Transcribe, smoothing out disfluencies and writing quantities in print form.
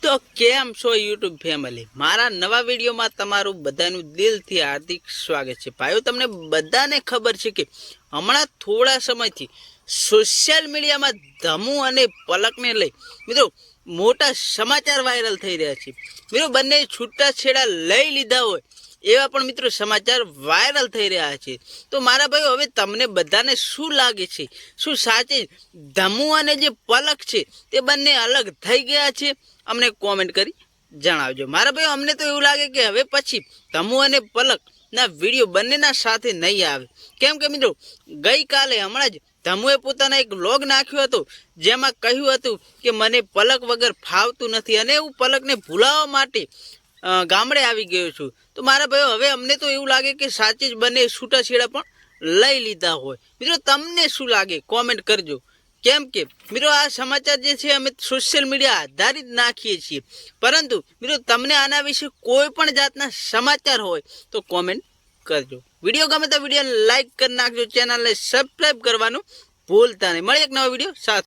તો કેમ છો યુટ્યુબ ફેમિલી, મારા નવા વિડીયોમાં તમારું બધાનું દિલથી હાર્દિક સ્વાગત છે। ભાઈઓ, તમને બધાને ખબર છે કે હમણાં થોડા સમયથી સોશિયલ મીડિયામાં ધમુ અને પલકને લઈ મિત્રો મોટા સમાચાર વાયરલ થઈ રહ્યા છે। મિત્રો બંને છૂટાછેડા લઈ લીધા હોય એવા પણ મિત્રો સમાચાર વાયરલ થઈ રહ્યા છે। તો મારા ભાઈઓ, હવે તમને બધાને શું લાગે છે? શું સાચે ધમુ અને જે પલક છે તે બંને અલગ થઈ ગયા છે? અમને કોમેન્ટ કરી જણાવજો। મારા ભાઈઓ, અમને તો એવું લાગે કે હવે પછી ધમુ અને પલક ના વિડીયો બંનેના સાથે નહીં આવે, કેમ કે મિત્રો ગઈકાલે હમણાં જ ધમુએ પોતાના એક વ્લોગ નાખ્યો હતો જેમાં કહ્યું હતું કે મને પલક વગર ફાવતું નથી અને હું પલકને ભૂલાવવા માટે ગામડે આવી ગયો છું। તો મારા ભાઈઓ, હવે અમને તો એવું લાગે કે સાચે જ બંને છૂટાછેડા પણ લઈ લીધા હોય। મિત્રો તમને શું લાગે કોમેન્ટ કરજો, કેમ કે મિત્રો આ સમાચાર જે છે અમે સોશિયલ મીડિયા આધારિત નાખીએ છીએ, પરંતુ મિત્રો તમને આના વિશે કોઈ પણ જાતના સમાચાર હોય તો કોમેન્ટ કરજો। વિડીયો ગમે તો વિડીયો લાઈક કરી નાખજો, ચેનલને સબસ્ક્રાઈબ કરવાનું ભૂલતા નહીં। મળીએ એક નવા વિડીયો સાથે।